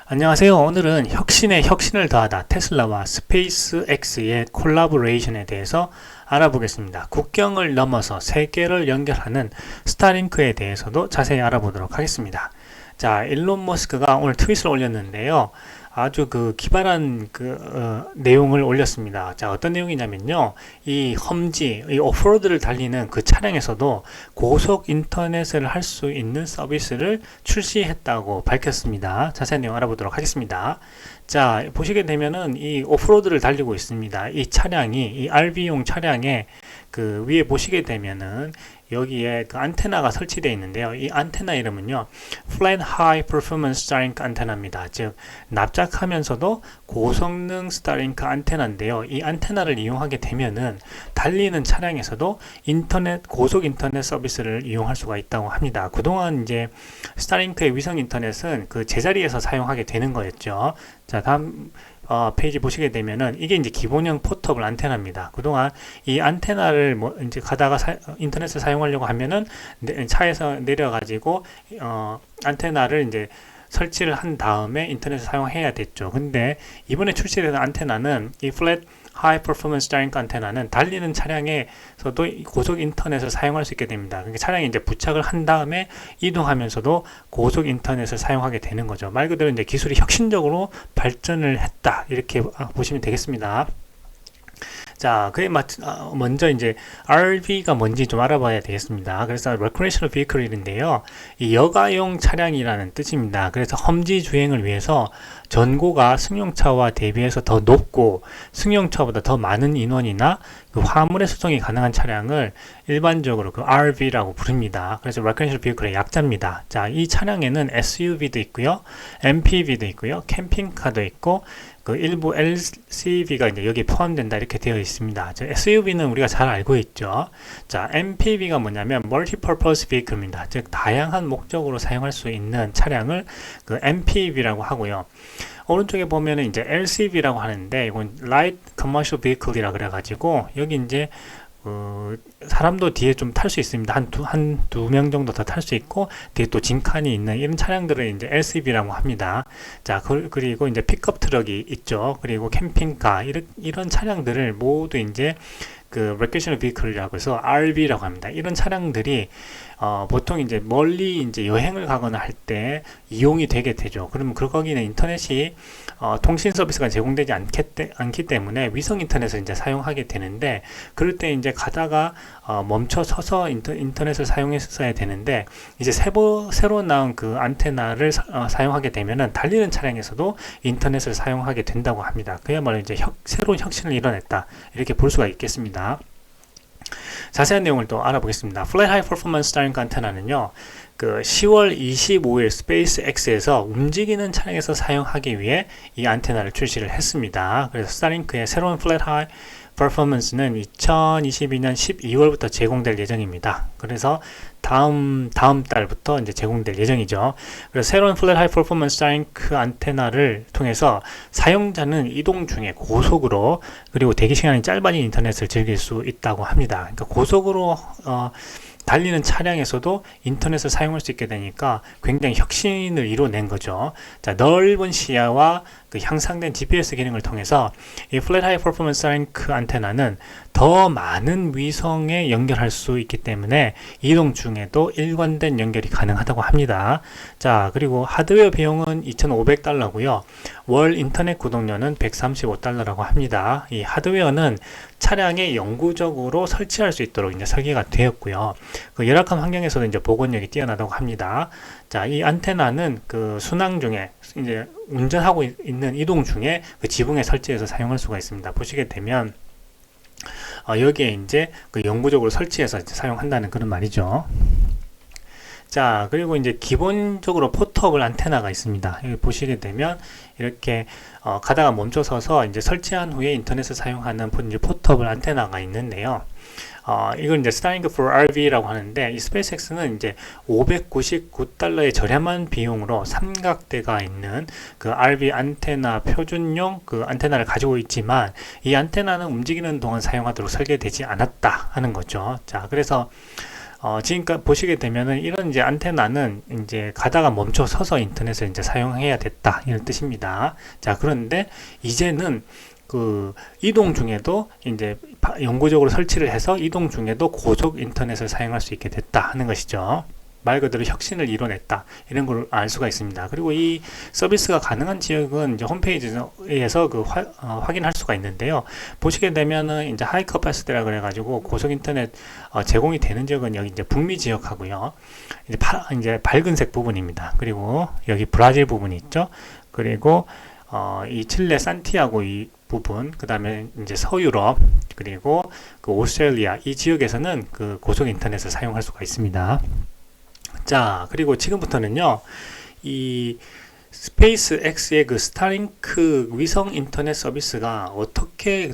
안녕하세요. 오늘은 혁신에 혁신을 더하다 테슬라와 스페이스X의 콜라보레이션에 대해서 알아보겠습니다. 국경을 넘어서 세계를 연결하는 스타링크에 대해서도 자세히 알아보도록 하겠습니다. 자, 일론 머스크가 오늘 트윗을 올렸는데요. 아주 기발한 내용을 올렸습니다. 자, 어떤 내용이냐면요. 이 험지, 이 오프로드를 달리는 그 차량에서도 고속 인터넷을 할 수 있는 서비스를 출시했다고 밝혔습니다. 자세한 내용 알아보도록 하겠습니다. 자, 보시게 되면은 이 오프로드를 달리고 있습니다. 이 차량이, 이 RV용 차량에 위에 보시게 되면은 여기에 안테나가 설치되어 있는데요. 이 안테나 이름은요, Flat High Performance Starlink 안테나입니다. 즉, 납작하면서도 고성능 스타링크 안테나인데요. 이 안테나를 이용하게 되면은 달리는 차량에서도 고속 인터넷 서비스를 이용할 수가 있다고 합니다. 그동안 이제 스타링크의 위성 인터넷은 그 제자리에서 사용하게 되는 거였죠. 자, 다음 페이지 보시게 되면은 이게 이제 기본형 포터블 안테나입니다. 그동안 이 안테나를 이제 가다가 인터넷을 사용하려고 하면은 차에서 내려가지고 안테나를 이제 설치를 한 다음에 인터넷을 사용해야 됐죠. 근데 이번에 출시된 안테나는 이 플랫 하이 퍼포먼스 스타링크 안테나는 달리는 차량에서도 고속 인터넷을 사용할 수 있게 됩니다. 그러니까 차량에 이제 부착을 한 다음에 이동하면서도 고속 인터넷을 사용하게 되는 거죠. 말 그대로 이제 기술이 혁신적으로 발전을 했다, 이렇게 보시면 되겠습니다. 자, 먼저 이제 RV가 뭔지 좀 알아봐야 되겠습니다. 그래서 Recreational Vehicle인데요, 이 여가용 차량이라는 뜻입니다. 그래서 험지 주행을 위해서 전고가 승용차와 대비해서 더 높고 승용차보다 더 많은 인원이나 화물의 수송이 가능한 차량을 일반적으로 RV라고 부릅니다. 그래서 Recreational Vehicle의 약자입니다. 자, 이 차량에는 SUV도 있고요, MPV도 있고요, 캠핑카도 있고, 일부 LCV가 이제 여기 포함된다, 이렇게 되어 있습니다. SUV는 우리가 잘 알고 있죠. 자, MPV가 뭐냐면 Multi-Purpose Vehicle입니다. 즉, 다양한 목적으로 사용할 수 있는 차량을 MPV라고 하고요. 오른쪽에 보면은 이제 LCV라고 하는데, 이건 Light Commercial Vehicle이라 그래가지고, 여기 이제 사람도 뒤에 좀 탈 수 있습니다. 한 두 명 정도 더 탈 수 있고, 뒤에 또 짐칸이 있는 이런 차량들을 이제 LCV라고 합니다. 자, 그리고 이제 픽업 트럭이 있죠. 그리고 캠핑카, 이런 차량들을 모두 이제 Recreational Vehicle이라고 해서 RV라고 합니다. 이런 차량들이 보통 이제 멀리 이제 여행을 가거나 할 때 이용이 되게 되죠. 그러면 거기는 인터넷이 통신 서비스가 제공되지 않기 때문에 위성 인터넷을 이제 사용하게 되는데, 그럴 때 이제 가다가 멈춰 서서 인터넷을 사용했어야 되는데, 이제 새로 나온 안테나를 사용하게 되면은 달리는 차량에서도 인터넷을 사용하게 된다고 합니다. 그야말로 이제 새로운 혁신을 이뤄냈다, 이렇게 볼 수가 있겠습니다. 자세한 내용을 또 알아보겠습니다. Flat High Performance Starlink 안테나는요, 10월 25일 스페이스X에서 움직이는 차량에서 사용하기 위해 이 안테나를 출시를 했습니다. 그래서 스타링크의 새로운 Flat High Performance는 2022년 12월부터 제공될 예정입니다. 그래서 다음 달부터 이제 제공될 예정이죠. 그래서 새로운 Flat High Performance Starlink 안테나를 통해서 사용자는 이동 중에 고속으로, 그리고 대기 시간이 짧아진 인터넷을 즐길 수 있다고 합니다. 그러니까 고속으로 달리는 차량에서도 인터넷을 사용할 수 있게 되니까 굉장히 혁신을 이뤄낸 거죠. 자, 넓은 시야와 향상된 GPS 기능을 통해서 이 Flat High Performance Starlink 안테나는 더 많은 위성에 연결할 수 있기 때문에 이동 중에도 일관된 연결이 가능하다고 합니다. 자, 그리고 하드웨어 비용은 $2,500고요. 월 인터넷 구독료는 $135라고 합니다. 이 하드웨어는 차량에 영구적으로 설치할 수 있도록 이제 설계가 되었고요. 열악한 환경에서도 이제 복원력이 뛰어나다고 합니다. 자, 이 안테나는 순항 중에, 이제 운전하고 있는 이동 중에 지붕에 설치해서 사용할 수가 있습니다. 보시게 되면 여기에 이제 영구적으로 설치해서 이제 사용한다는 그런 말이죠. 자, 그리고 이제 기본적으로 포터블 안테나가 있습니다. 여기 보시게 되면 이렇게 가다가 멈춰서서 이제 설치한 후에 인터넷을 사용하는 포터블 안테나가 있는데요. 이걸 이제 Starlink for RV라고 하는데, 이 스페이스X는 이제 $599의 저렴한 비용으로 삼각대가 있는 RV 안테나 표준용 안테나를 가지고 있지만, 이 안테나는 움직이는 동안 사용하도록 설계되지 않았다 하는 거죠. 자, 그래서 지금까지 보시게 되면은 이런 이제 안테나는 이제 가다가 멈춰 서서 인터넷을 이제 사용해야 됐다 이런 뜻입니다. 자, 그런데 이제는 그 이동 중에도 이제 영구적으로 설치를 해서 이동 중에도 고속 인터넷을 사용할 수 있게 됐다 하는 것이죠. 말 그대로 혁신을 이뤄냈다 이런 걸 알 수가 있습니다. 그리고 이 서비스가 가능한 지역은 이제 홈페이지에서 확인할 수가 있는데요. 보시게 되면은 이제 하이 커패시티라 그래가지고 고속 인터넷 제공이 되는 지역은 여기 이제 북미 지역하고요. 이제 밝은색 부분입니다. 그리고 여기 브라질 부분이 있죠. 그리고 이 칠레 산티아고 이 부분, 그 다음에 이제 서유럽, 그리고 그 오스트레일리아 이 지역에서는 그 고속 인터넷을 사용할 수가 있습니다. 자, 그리고 지금부터는요, 이 스페이스 X의 그 스타링크 위성 인터넷 서비스가 어떻게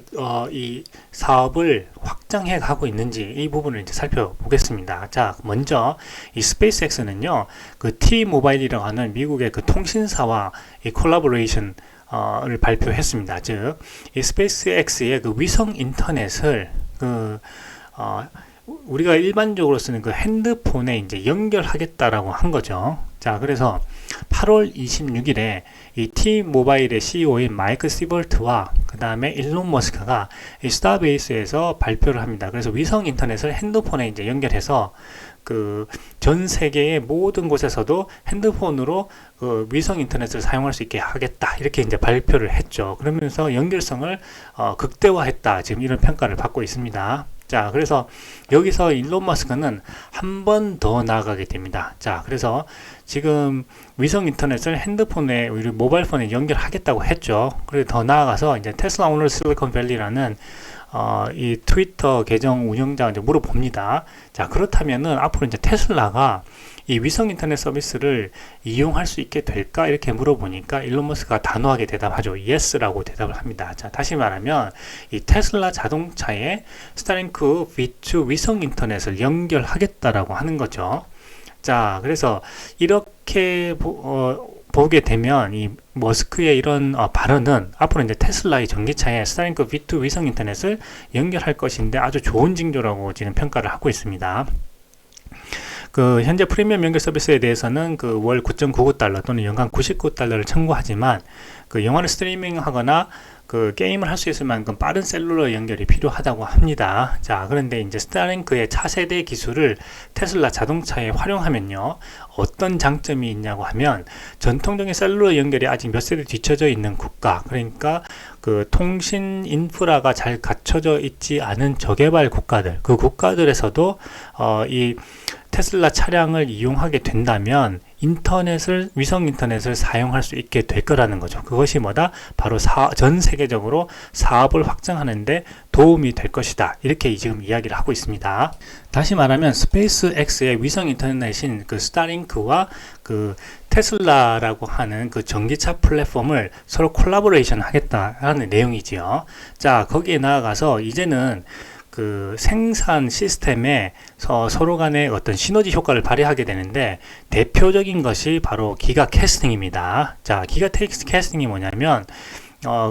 이 사업을 확장해 가고 있는지 이 부분을 이제 살펴보겠습니다. 자, 먼저 이 스페이스 X는요, 그 T-모바일이라고 하는 미국의 그 통신사와 이 콜라보레이션 를 발표했습니다. 즉, 이 스페이스 X의 그 위성 인터넷을 우리가 일반적으로 쓰는 그 핸드폰에 이제 연결하겠다라고 한 거죠. 자, 그래서 8월 26일에 이 T-모바일의 CEO인 마이크 시벌트와 그 다음에 일론 머스크가 이 스타베이스에서 발표를 합니다. 그래서 위성 인터넷을 핸드폰에 이제 연결해서 그 전 세계의 모든 곳에서도 핸드폰으로 그 위성 인터넷을 사용할 수 있게 하겠다 이렇게 이제 발표를 했죠. 그러면서 연결성을 극대화했다 지금 이런 평가를 받고 있습니다. 자, 그래서 여기서 일론 머스크는 한 번 더 나아가게 됩니다. 자, 그래서 지금 위성 인터넷을 핸드폰에, 우리 모바일폰에 연결하겠다고 했죠. 그리고 더 나아가서 이제 테슬라 오너 실리콘밸리라는 이 트위터 계정 운영자가 이제 물어봅니다. 자, 그렇다면은 앞으로 이제 테슬라가 이 위성 인터넷 서비스를 이용할 수 있게 될까? 이렇게 물어보니까 일론 머스크가 단호하게 대답하죠. Yes라고 대답을 합니다. 자, 다시 말하면 이 테슬라 자동차에 스타링크 V2 위성 인터넷을 연결하겠다라고 하는 거죠. 자, 그래서 이렇게 보게 되면 이 머스크의 이런 발언은 앞으로 이제 테슬라의 전기차에 스타링크 V2 위성 인터넷을 연결할 것인데 아주 좋은 징조라고 지금 평가를 하고 있습니다. 그 현재 프리미엄 연결 서비스에 대해서는 그 월 9.99달러 또는 연간 99달러를 청구하지만 그 영화를 스트리밍하거나 그 게임을 할 수 있을 만큼 빠른 셀룰러 연결이 필요하다고 합니다. 자, 그런데 이제 스타링크의 차세대 기술을 테슬라 자동차에 활용하면요, 어떤 장점이 있냐고 하면 전통적인 셀룰러 연결이 아직 몇 세대 뒤쳐져 있는 국가, 그러니까 그 통신 인프라가 잘 갖춰져 있지 않은 저개발 국가들, 그 국가들에서도 이 테슬라 차량을 이용하게 된다면 위성 인터넷을 사용할 수 있게 될 거라는 거죠. 그것이 뭐다? 바로 전 세계적으로 사업을 확장하는데 도움이 될 것이다. 이렇게 지금 이야기를 하고 있습니다. 다시 말하면 스페이스 X의 위성 인터넷인 그 스타링크와 그 테슬라라고 하는 그 전기차 플랫폼을 서로 콜라보레이션 하겠다라는 내용이지요. 자, 거기에 나아가서 이제는 그 생산 시스템에 서로 간의 어떤 시너지 효과를 발휘하게 되는데 대표적인 것이 바로 기가 캐스팅입니다. 자, 기가 캐스팅이 뭐냐면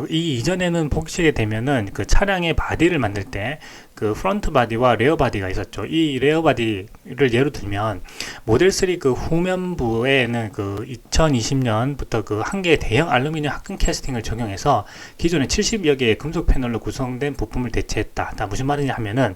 이 이전에는 보시게 되면은 그 차량의 바디를 만들 때 그 프론트 바디와 레어 바디가 있었죠. 이 레어 바디를 예로 들면 모델 3 그 후면부에는 그 2020년부터 그 한 개의 대형 알루미늄 합금 캐스팅을 적용해서 기존의 70여 개의 금속 패널로 구성된 부품을 대체했다. 다 무슨 말이냐 하면은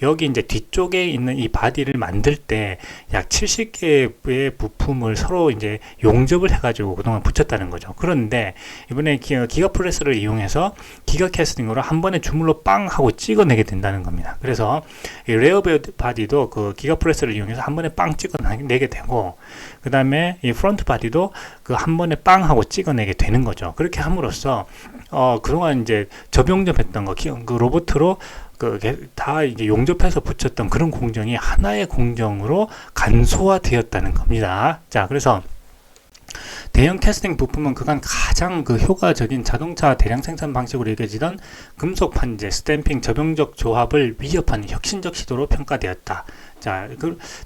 여기 이제 뒤쪽에 있는 이 바디를 만들 때 약 70개의 부품을 서로 이제 용접을 해가지고 그동안 붙였다는 거죠. 그런데 이번에 기가 프레스를 이용해서 기가 캐스팅으로 한 번에 주물러 빵 하고 찍어내게 된다는 겁니다. 그래서 이 레어 바디도 그 기가 프레스를 이용해서 한 번에 빵 찍어내게 되고, 그 다음에 이 프론트 바디도 그 한 번에 빵 하고 찍어내게 되는 거죠. 그렇게 함으로써 그동안 이제 접용접했던 그 로봇으로 다 이제 용접해서 붙였던 그런 공정이 하나의 공정으로 간소화되었다는 겁니다. 자, 그래서 대형 캐스팅 부품은 그간 가장 그 효과적인 자동차 대량 생산 방식으로 여겨지던 금속 판재, 스탬핑, 접용적 조합을 위협하는 혁신적 시도로 평가되었다. 자,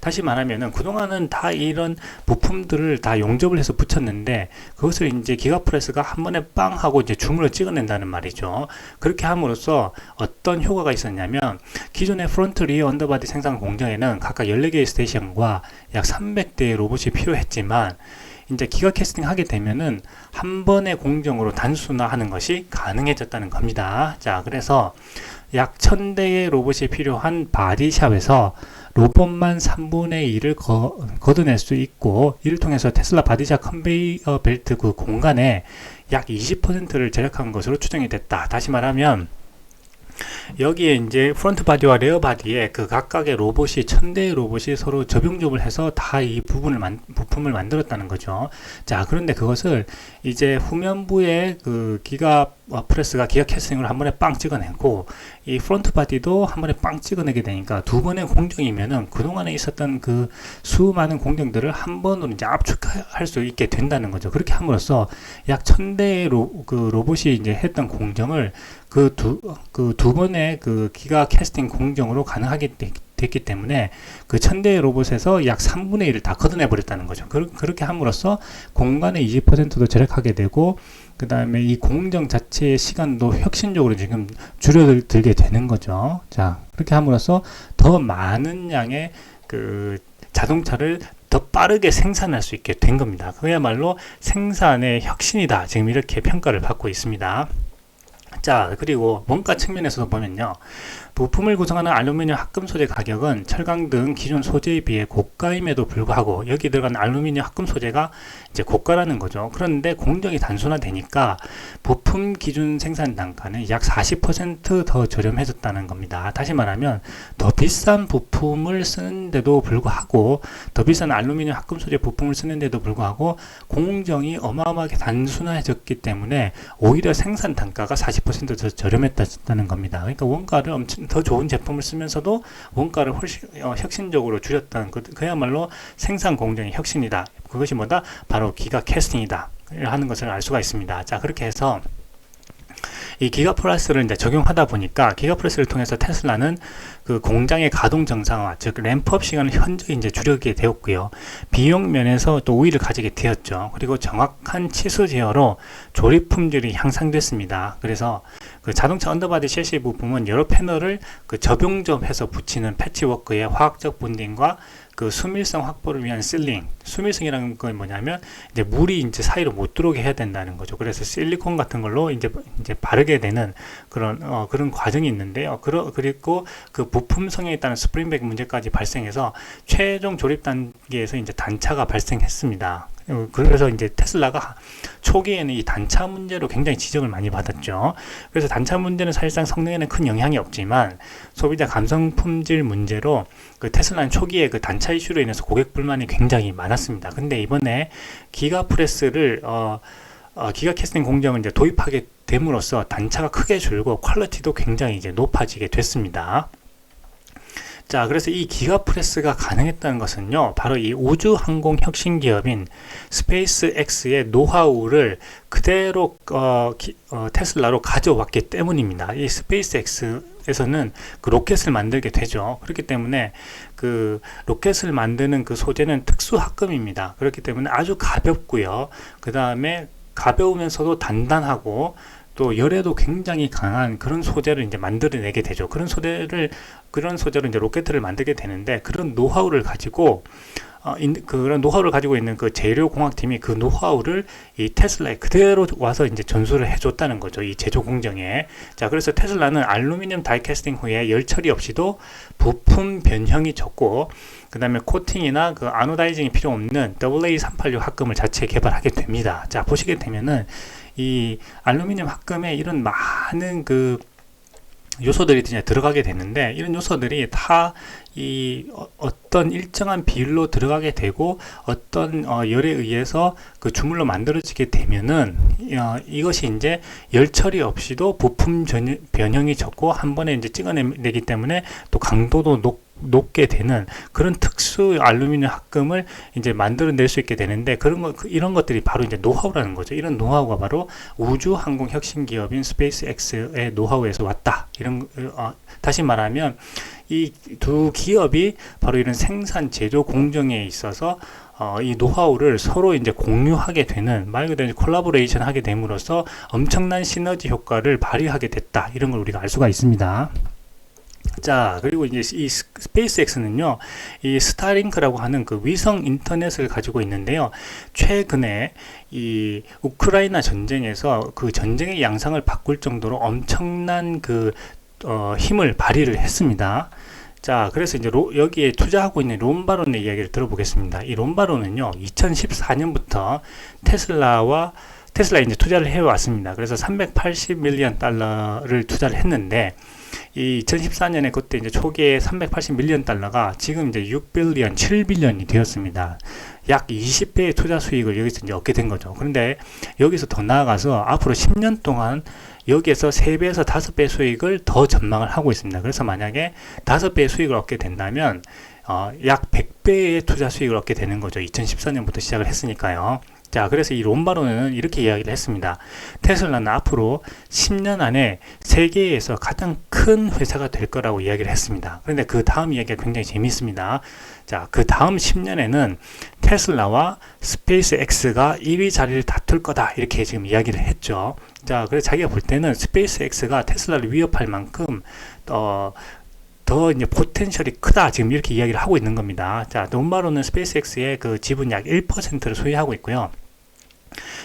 다시 말하면은 그동안은 다 이런 부품들을 다 용접을 해서 붙였는데 그것을 이제 기가프레스가 한 번에 빵 하고 이제 줌으로 찍어낸다는 말이죠. 그렇게 함으로써 어떤 효과가 있었냐면 기존의 프론트 리어 언더바디 생산 공정에는 각각 14개의 스테이션과 약 300대의 로봇이 필요했지만 이제 기가 캐스팅 하게 되면은 한 번의 공정으로 단순화하는 것이 가능해졌다는 겁니다. 자, 그래서 약 1000대의 로봇이 필요한 바디샵에서 로봇만 3분의 1을 걷어낼 수 있고, 이를 통해서 테슬라 바디샵 컨베이어 벨트 그 공간에 약 20%를 절약한 것으로 추정이 됐다. 다시 말하면 여기에 이제 프론트 바디와 레어 바디에 그 각각의 로봇이 1000대의 로봇이 서로 접용접을 해서 다 이 부품을 만들었다는 거죠. 자, 그런데 그것을 이제 후면부에 그 기가 프레스가 기가 캐스팅을 한 번에 빵 찍어내고 이 프론트 바디도 한 번에 빵 찍어내게 되니까 두 번의 공정이면은 그동안에 있었던 그 수많은 공정들을 한 번으로 이제 압축할 수 있게 된다는 거죠. 그렇게 함으로써 약 1000대의 로봇이 이제 했던 공정을 그 두 번의 그 기가 캐스팅 공정으로 가능하게 됐기 때문에 그 1000대의 로봇에서 약 3분의 1을 다 걷어내 버렸다는 거죠. 그렇게 함으로써 공간의 20%도 절약하게 되고, 그 다음에 이 공정 자체의 시간도 혁신적으로 지금 줄여들게 되는 거죠. 자, 그렇게 함으로써 더 많은 양의 그 자동차를 더 빠르게 생산할 수 있게 된 겁니다. 그야말로 생산의 혁신이다. 지금 이렇게 평가를 받고 있습니다. 자, 그리고 원가 측면에서도 보면요, 부품을 구성하는 알루미늄 합금 소재 가격은 철강 등 기존 소재에 비해 고가임에도 불구하고 여기 들어간 알루미늄 합금 소재가 이제 고가라는 거죠. 그런데 공정이 단순화되니까 부품 기준 생산 단가는 약 40% 더 저렴해졌다는 겁니다. 다시 말하면 더 비싼 부품을 쓰는데도 불구하고, 더 비싼 알루미늄 합금 소재 부품을 쓰는데도 불구하고 공정이 어마어마하게 단순화해졌기 때문에 오히려 생산 단가가 40%더 저렴했다는 겁니다. 그러니까 원가를 엄청 더 좋은 제품을 쓰면서도 원가를 훨씬 혁신적으로 줄였다는 것, 그야말로 생산 공정의 혁신이다. 그것이 뭐다? 바로 기가 캐스팅이다 하는 것을 알 수가 있습니다. 자, 그렇게 해서 이 기가프레스를 이제 적용하다 보니까 기가프레스를 통해서 테슬라는 그 공장의 가동 정상화, 즉 램프업 시간을 현저히 이제 줄이게 되었고요. 비용 면에서 또 우위를 가지게 되었죠. 그리고 정확한 치수 제어로 조립 품질이 향상됐습니다. 그래서 그 자동차 언더바디 셰시 부품은 여러 패널을 그 접용접해서 붙이는 패치워크의 화학적 본딩과 그 수밀성 확보를 위한 실링, 수밀성이라는 건 뭐냐면 이제 물이 이제 사이로 못 들어오게 해야 된다는 거죠. 그래서 실리콘 같은 걸로 이제 바르게 되는 그런 과정이 있는데요. 그리고 그 부품 성향에 따른 스프링백 문제까지 발생해서 최종 조립 단계에서 이제 단차가 발생했습니다. 그래서 이제 테슬라가 초기에는 이 단차 문제로 굉장히 지적을 많이 받았죠. 그래서 단차 문제는 사실상 성능에는 큰 영향이 없지만 소비자 감성 품질 문제로 그 테슬라는 초기에 그 단차 이슈로 인해서 고객 불만이 굉장히 많았습니다. 근데 이번에 기가프레스를 기가 캐스팅 공정을 이제 도입하게 됨으로써 단차가 크게 줄고 퀄리티도 굉장히 이제 높아지게 됐습니다. 자, 그래서 이 기가프레스가 가능했다는 것은요, 바로 이 우주항공 혁신 기업인 스페이스X의 노하우를 그대로 테슬라로 가져왔기 때문입니다. 이 스페이스X에서는 그 로켓을 만들게 되죠. 그렇기 때문에 그 로켓을 만드는 그 소재는 특수 합금입니다. 그렇기 때문에 아주 가볍고요. 그 다음에 가벼우면서도 단단하고 또 열에도 굉장히 강한 그런 소재를 이제 만들어내게 되죠. 그런 소재로 이제 로켓을 만들게 되는데, 그런 노하우를 가지고 있는 그 재료공학팀이 그 노하우를 이 테슬라에 그대로 와서 이제 전수를 해줬다는 거죠. 이 제조 공정에. 자, 그래서 테슬라는 알루미늄 다이 캐스팅 후에 열 처리 없이도 부품 변형이 적고, 그 다음에 코팅이나 그 아노다이징이 필요 없는 AA386 합금을 자체 개발하게 됩니다. 자, 보시게 되면은 이 알루미늄 합금에 이런 많은 그 요소들이 들어가게 되는데, 이런 요소들이 다 이 어떤 일정한 비율로 들어가게 되고 어떤 열에 의해서 그 주물로 만들어지게 되면은 이것이 이제 열 처리 없이도 부품 변형이 적고 한 번에 이제 찍어내기 때문에 또 강도도 높고 높게 되는 그런 특수 알루미늄 합금을 이제 만들어낼 수 있게 되는데, 이런 것들이 바로 이제 노하우라는 거죠. 이런 노하우가 바로 우주 항공 혁신 기업인 스페이스X의 노하우에서 왔다. 다시 말하면 이 두 기업이 바로 이런 생산 제조 공정에 있어서 이 노하우를 서로 이제 공유하게 되는, 말 그대로 콜라보레이션 하게 됨으로써 엄청난 시너지 효과를 발휘하게 됐다. 이런 걸 우리가 알 수가 있습니다. 자, 그리고 이제 이 스페이스X는요, 이 스타링크라고 하는 그 위성 인터넷을 가지고 있는데요. 최근에 이 우크라이나 전쟁에서 그 전쟁의 양상을 바꿀 정도로 엄청난 힘을 발휘를 했습니다. 자, 그래서 이제 여기에 투자하고 있는 롬바론의 이야기를 들어보겠습니다. 이 롬바론은요, 2014년부터 테슬라에 이제 투자를 해왔습니다. 그래서 380밀리언 달러를 투자를 했는데, 이 2014년에 그때 이제 초기에 380밀리언 달러가 지금 이제 6빌리언, 7빌리언이 되었습니다. 약 20배의 투자 수익을 여기서 이제 얻게 된 거죠. 그런데 여기서 더 나아가서 앞으로 10년 동안 여기에서 3배에서 5배 수익을 더 전망을 하고 있습니다. 그래서 만약에 5배의 수익을 얻게 된다면 약 100배의 투자 수익을 얻게 되는 거죠. 2014년부터 시작을 했으니까요. 자, 그래서 이 롬바론은 이렇게 이야기를 했습니다. 테슬라는 앞으로 10년 안에 세계에서 가장 큰 회사가 될 거라고 이야기를 했습니다. 그런데 그 다음 이야기가 굉장히 재미있습니다. 자, 그 다음 10년에는 테슬라와 스페이스X가 1위 자리를 다툴 거다, 이렇게 지금 이야기를 했죠. 자, 그래서 자기가 볼 때는 스페이스X가 테슬라를 위협할 만큼 더 이제 포텐셜이 크다, 지금 이렇게 이야기를 하고 있는 겁니다. 자, 롬바론은 스페이스X의 그 지분 약 1%를 소유하고 있고요.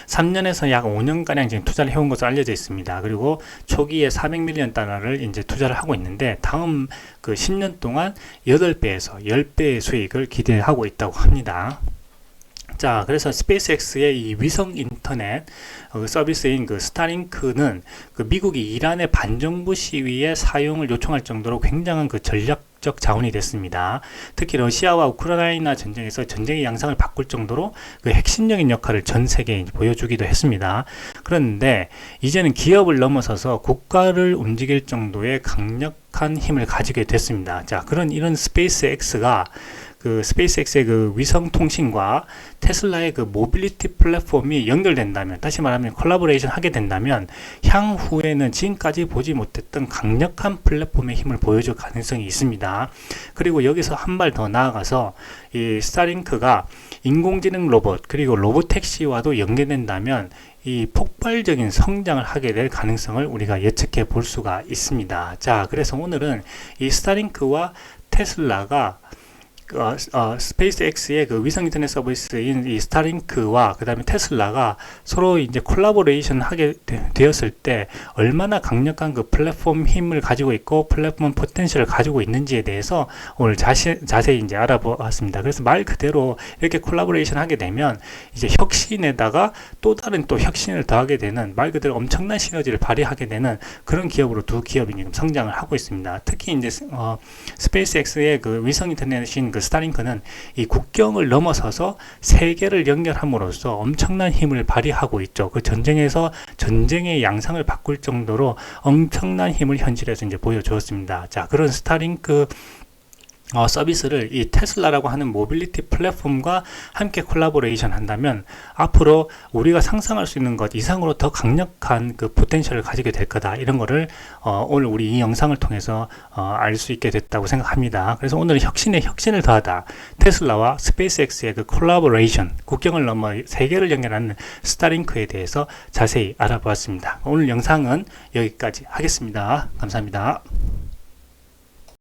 3년에서 약 5년가량 지금 투자를 해온 것으로 알려져 있습니다. 그리고 초기에 400밀리언 달러를 이제 투자를 하고 있는데, 다음 그 10년 동안 8배에서 10배의 수익을 기대하고 있다고 합니다. 자, 그래서 스페이스X의 이 위성 인터넷 서비스인 그 스타링크는 그 미국이 이란의 반정부 시위에 사용을 요청할 정도로 굉장한 그 전략적 자원이 됐습니다. 특히 러시아와 우크라이나 전쟁에서 전쟁의 양상을 바꿀 정도로 그 핵심적인 역할을 전 세계에 보여주기도 했습니다. 그런데 이제는 기업을 넘어서서 국가를 움직일 정도의 강력한 힘을 가지게 됐습니다. 자, 이런 스페이스X가 그 스페이스X의 그 위성 통신과 테슬라의 그 모빌리티 플랫폼이 연결된다면, 다시 말하면 콜라보레이션 하게 된다면, 향후에는 지금까지 보지 못했던 강력한 플랫폼의 힘을 보여줄 가능성이 있습니다. 그리고 여기서 한 발 더 나아가서 이 스타링크가 인공지능 로봇 그리고 로봇택시와도 연계된다면 이 폭발적인 성장을 하게 될 가능성을 우리가 예측해 볼 수가 있습니다. 자, 그래서 오늘은 이 스타링크와 테슬라가 스페이스X의 그 위성 인터넷 서비스인 이 스타링크와 그 다음에 테슬라가 서로 이제 콜라보레이션 하게 되었을 때 얼마나 강력한 그 플랫폼 힘을 가지고 있고 플랫폼 포텐셜을 가지고 있는지에 대해서 오늘 자세히 이제 알아보았습니다. 그래서 말 그대로 이렇게 콜라보레이션 하게 되면 이제 혁신에다가 또 다른 또 혁신을 더하게 되는, 말 그대로 엄청난 시너지를 발휘하게 되는 그런 기업으로 두 기업이 지금 성장을 하고 있습니다. 특히 이제 스페이스X의 그 위성 인터넷인 그 스타링크는 이 국경을 넘어서서 세계를 연결함으로써 엄청난 힘을 발휘하고 있죠. 그 전쟁에서 전쟁의 양상을 바꿀 정도로 엄청난 힘을 현실에서 이제 보여주었습니다. 자, 그런 스타링크 서비스를 이 테슬라라고 하는 모빌리티 플랫폼과 함께 콜라보레이션 한다면 앞으로 우리가 상상할 수 있는 것 이상으로 더 강력한 그 포텐셜을 가지게 될 거다, 이런 거를 오늘 우리 이 영상을 통해서 알 수 있게 됐다고 생각합니다. 그래서 오늘은 혁신에 혁신을 더하다, 테슬라와 스페이스X의 그 콜라보레이션, 국경을 넘어 세계를 연결하는 스타링크에 대해서 자세히 알아보았습니다. 오늘 영상은 여기까지 하겠습니다. 감사합니다.